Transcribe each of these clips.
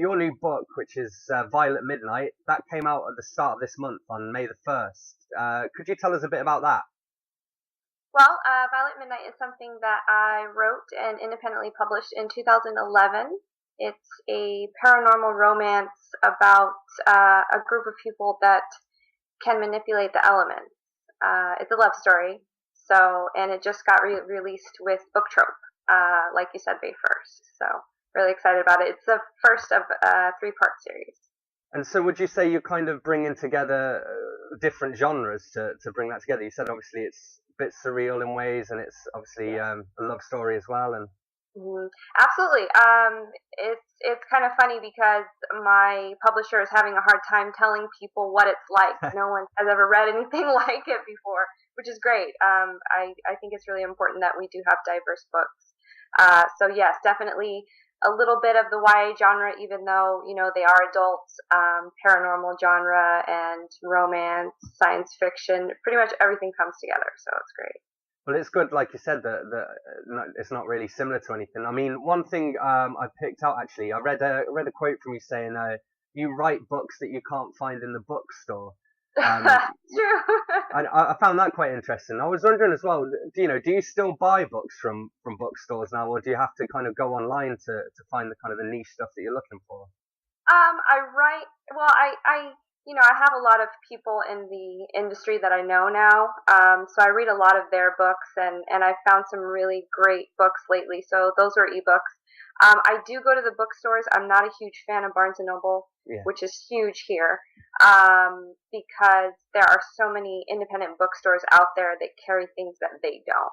Your new book, which is Violet Midnight, that came out at the start of this month on May the 1st. Could you tell us a bit about that? Well, Violet Midnight is something that I wrote and independently published in 2011. It's a paranormal romance about a group of people that can manipulate the elements. It's a love story, and it just got released with Book Trope, like you said, May 1st. So really excited about it. It's the first of a three-part series. And so would you say you're kind of bringing together different genres to bring that together? You said obviously it's a bit surreal in ways, and it's obviously a love story as well. And Absolutely. It's kind of funny because my publisher is having a hard time telling people what it's like. No one has ever read anything like it before, which is great. I think it's really important that we do have diverse books. So yes, definitely a little bit of the YA genre, even though, they are adults, paranormal genre and romance, science fiction, pretty much everything comes together. So it's great. well, it's good, like you said, that it's not really similar to anything. I mean, one thing I picked out actually, I read a quote from you saying, "You write books that you can't find in the bookstore." That's true. I found that quite interesting. I was wondering as well, do you still buy books from bookstores now, or do you have to kind of go online to find the kind of the niche stuff that you're looking for? I write, well, I have a lot of people in the industry that I know now. So I read a lot of their books, and I found some really great books lately. So those are ebooks. I do go to the bookstores. I'm not a huge fan of Barnes and Noble, which is huge here, because there are so many independent bookstores out there that carry things that they don't.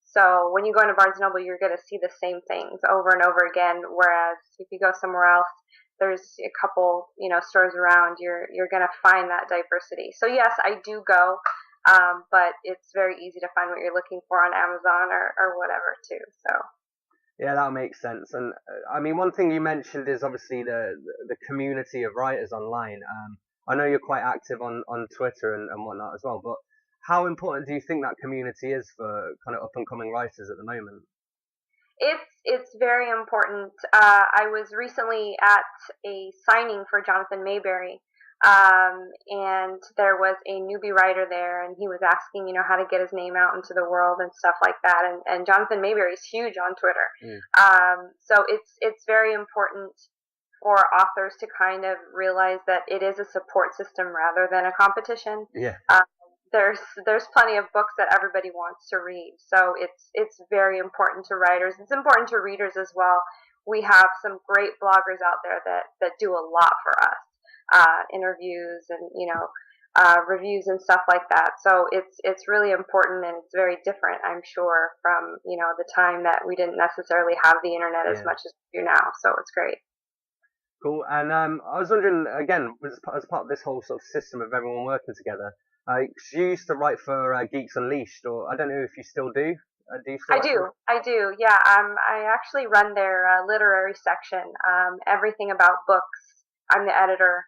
So when you go into Barnes and Noble, you're going to see the same things over and over again. Whereas if you go somewhere else, there's a couple, stores around, you're going to find that diversity. So yes, I do go, but it's very easy to find what you're looking for on Amazon or whatever too. So. Yeah, that makes sense. And I mean, one thing you mentioned is obviously the community of writers online. I know you're quite active on Twitter and whatnot as well, but how important do you think that community is for kind of up and coming writers at the moment? It's very important. I was recently at a signing for Jonathan Mayberry, and there was a newbie writer there, and he was asking, how to get his name out into the world and stuff like that. And Jonathan Mayberry is huge on Twitter. So it's very important for authors to kind of realize that it is a support system rather than a competition. Yeah. There's plenty of books that everybody wants to read, so it's very important to writers. It's important to readers as well. We have some great bloggers out there that do a lot for us, interviews and reviews and stuff like that. So it's really important, and it's very different, I'm sure, from the time that we didn't necessarily have the internet as much as we do now. So it's great. Cool. And I was wondering again, as part of this whole sort of system of everyone working together. You used to write for Geeks Unleashed, or I don't know if you still do. Do you still? I do. Yeah. I actually run their literary section. Everything about books. I'm the editor,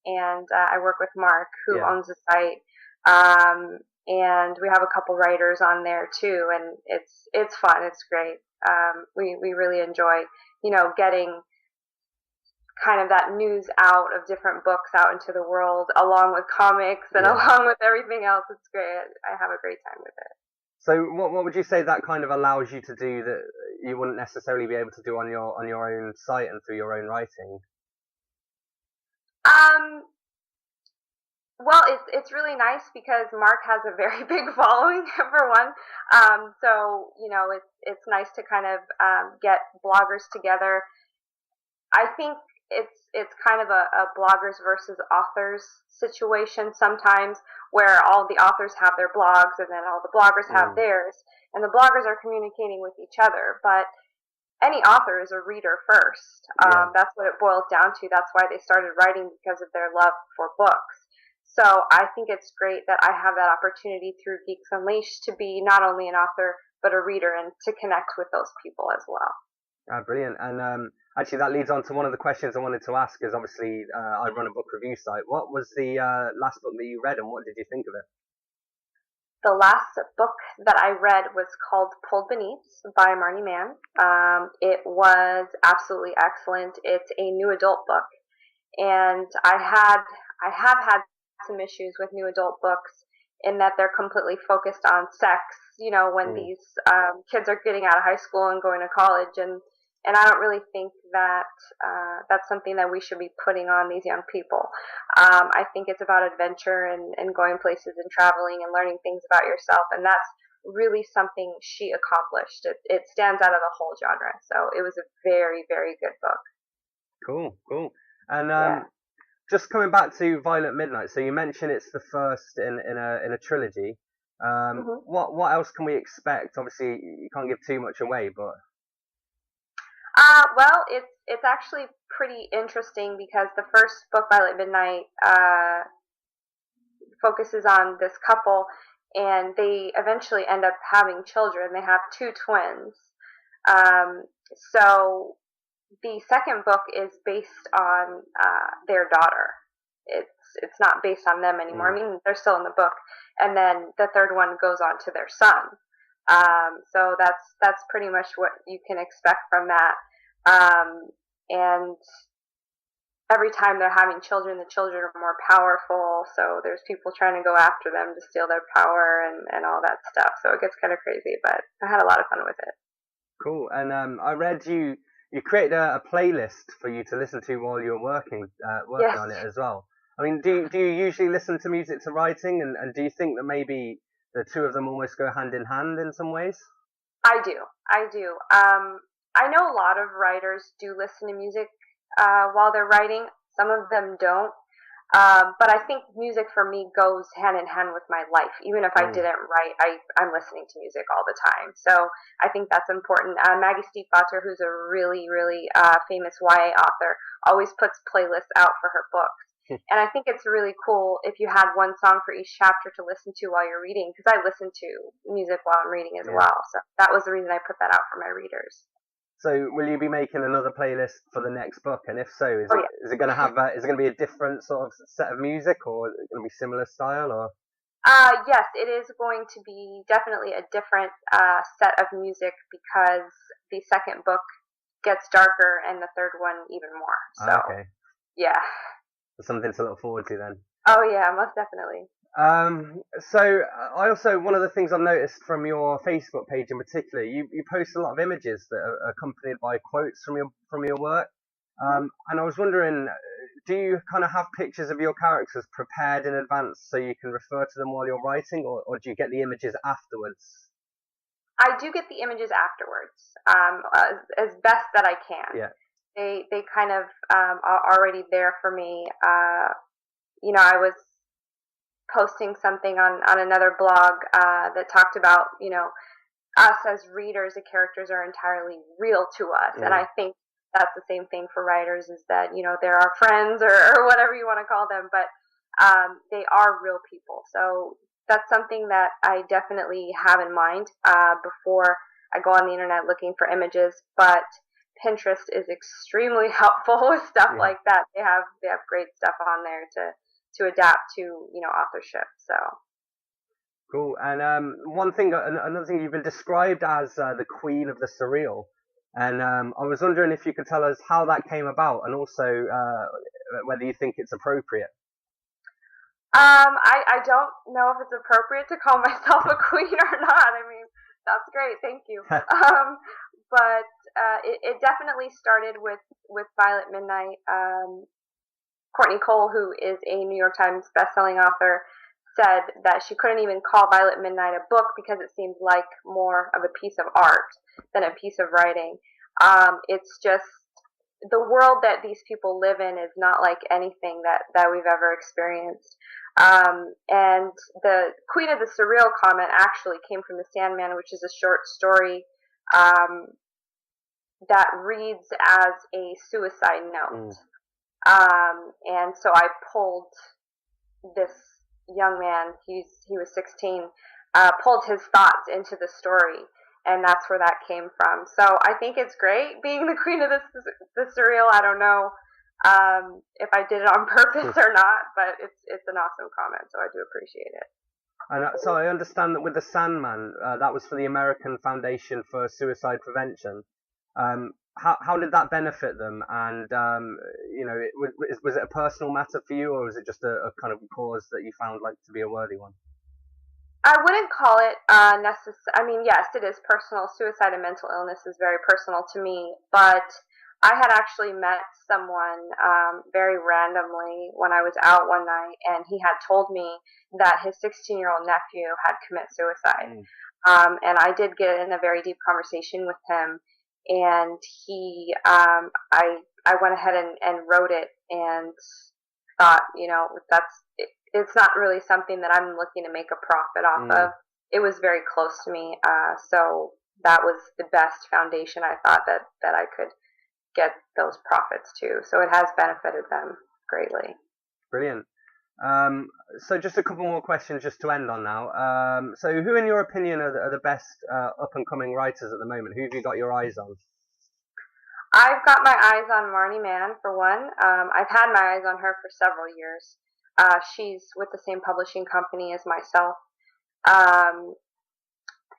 and I work with Mark, who owns the site. And we have a couple writers on there too, and it's fun. It's great. We really enjoy, getting kind of that news out of different books out into the world, along with comics and along with everything else. It's great. I have a great time with it. So what would you say that kind of allows you to do that you wouldn't necessarily be able to do on your own site and through your own writing? Well, it's really nice because Mark has a very big following, for one. So it's nice to kind of get bloggers together. I think it's kind of a bloggers versus authors situation sometimes, where all the authors have their blogs and then all the bloggers have theirs, and the bloggers are communicating with each other. But any author is a reader first. That's what it boils down to. That's why they started writing, because of their love for books. So I think it's great that I have that opportunity through Geeks Unleashed to be not only an author but a reader, and to connect with those people as well. Brilliant. And actually, that leads on to one of the questions I wanted to ask. Is obviously I run a book review site. What was the last book that you read, and what did you think of it? The last book that I read was called Pulled Beneath by Marnie Mann. It was absolutely excellent. It's a new adult book, and I have had some issues with new adult books in that they're completely focused on sex. You know, when these kids are getting out of high school and going to college, and I don't really think that that's something that we should be putting on these young people. I think it's about adventure and going places and traveling and learning things about yourself, and that's really something she accomplished. It stands out of the whole genre, so it was a very, very good book. Cool, cool. And Yeah. just coming back to Violet Midnight, so you mentioned it's the first in a trilogy. hmm What else can we expect? Obviously, you can't give too much away, but Well, it's actually pretty interesting because the first book, Violet Midnight, focuses on this couple, and they eventually end up having children. They have two twins. Um, so the second book is based on their daughter. It's not based on them anymore. I mean, they're still in the book, and then the third one goes on to their son. So that's pretty much what you can expect from that. And every time they're having children, the children are more powerful. So there's people trying to go after them to steal their power and all that stuff. So it gets kind of crazy, but I had a lot of fun with it. cool. And I read you created a playlist for you to listen to while you're working Yes, on it as well. I mean, do you usually listen to music to writing, and do you think that maybe the two of them almost go hand in hand in some ways? I do. I do. I know a lot of writers do listen to music while they're writing. Some of them don't. But I think music for me goes hand in hand with my life. Even if I Mm, didn't write, I'm listening to music all the time. So I think that's important. Maggie Stiefvater, who's a really, really famous YA author, always puts playlists out for her books. And I think it's really cool if you had one song for each chapter to listen to while you're reading, because I listen to music while I'm reading as yeah. well. So that was the reason I put that out for my readers. So will you be making another playlist for the next book? And if so, Oh yeah. is it going to have is it going to be a different sort of set of music, or is it going to be similar style? Or Yes, it is going to be definitely a different set of music because the second book gets darker and the third one even more. So, okay, yeah. something to look forward to then. Oh, yeah, most definitely. So I also, one of the things I've noticed from your Facebook page in particular, you post a lot of images that are accompanied by quotes from your work. Mhm. And I was wondering, do you kind of have pictures of your characters prepared in advance so you can refer to them while you're writing, or do you get the images afterwards? I do get the images afterwards, as best that I can. Yeah. They kind of are already there for me. I was posting something on another blog that talked about, us as readers, the characters are entirely real to us. And Mm, I think that's the same thing for writers is that, they're our friends or whatever you want to call them, but they are real people. So that's something that I definitely have in mind before I go on the internet looking for images. But Pinterest is extremely helpful with stuff yeah. like that. They have great stuff on there to adapt to, authorship. So Cool. And another thing, you've been described as the queen of the surreal, and I was wondering if you could tell us how that came about, and also whether you think it's appropriate. I don't know if it's appropriate to call myself a queen or not. I mean, that's great, thank you. But it definitely started with Violet Midnight. Courtney Cole, who is a New York Times bestselling author, said that she couldn't even call Violet Midnight a book because it seemed like more of a piece of art than a piece of writing. It's just the world that these people live in is not like anything that we've ever experienced. And the Queen of the Surreal comment actually came from The Sandman, which is a short story um, that reads as a suicide note. Mm, And so I pulled this young man, he was 16, pulled his thoughts into the story, and that's where that came from. So I think it's great being the queen of the surreal. I don't know if I did it on purpose or not, but it's an awesome comment, so I do appreciate it. And so I understand that with the Sandman, that was for the American Foundation for Suicide Prevention. How did that benefit them? And was it a personal matter for you, or was it just a kind of cause that you found like to be a worthy one? I wouldn't call it necessary. I mean, yes, it is personal. Suicide and mental illness is very personal to me, but I had actually met someone very randomly when I was out one night, and he had told me that his 16-year-old nephew had committed suicide. Mm. And I did get in a very deep conversation with him, and I went ahead and wrote it and thought, it's not really something that I'm looking to make a profit off Mm. of. It was very close to me, so that was the best foundation I thought that I could get those profits to. So it has benefited them greatly. Brilliant. Um, so just a couple more questions just to end on now. So who, in your opinion, are the best up and coming writers at the moment? Who have you got your eyes on? I've got my eyes on Marnie Mann for one. I've had my eyes on her for several years. She's with the same publishing company as myself. Um,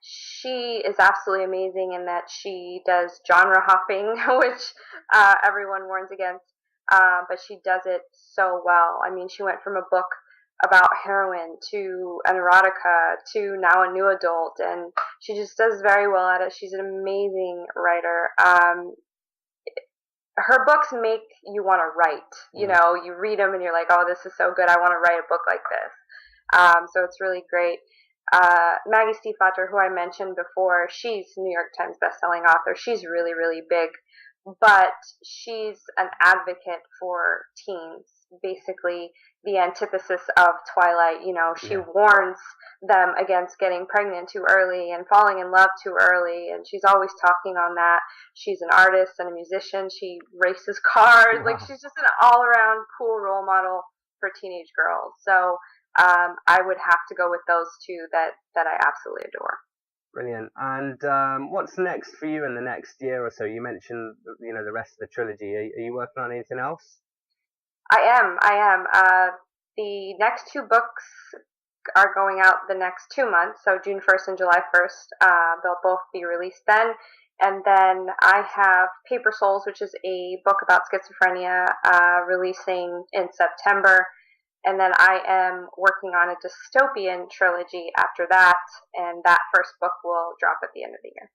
she is absolutely amazing in that she does genre hopping, which everyone warns against, but she does it so well. I mean, she went from a book about heroin to an erotica to now a new adult, and she just does very well at it. She's an amazing writer. Her books make you want to write. You Mm. know, you read them and you're like, oh, this is so good. I want to write a book like this. So it's really great. Maggie Stiefvater, who I mentioned before, she's New York Times bestselling author. She's really, really big, but she's an advocate for teens, basically the antithesis of Twilight. You know, she Yeah. warns them against getting pregnant too early and falling in love too early, and she's always talking on that. She's an artist and a musician. She races cars. Like, Wow. she's just an all-around cool role model for teenage girls. So I would have to go with those two that I absolutely adore. Brilliant. And what's next for you in the next year or so? You mentioned, the rest of the trilogy. Are you working on anything else? I am. I am. The next two books are going out the next 2 months, so June 1st and July 1st. They'll both be released then. And then I have Paper Souls, which is a book about schizophrenia, releasing in September. And then I am working on a dystopian trilogy after that, and that first book will drop at the end of the year.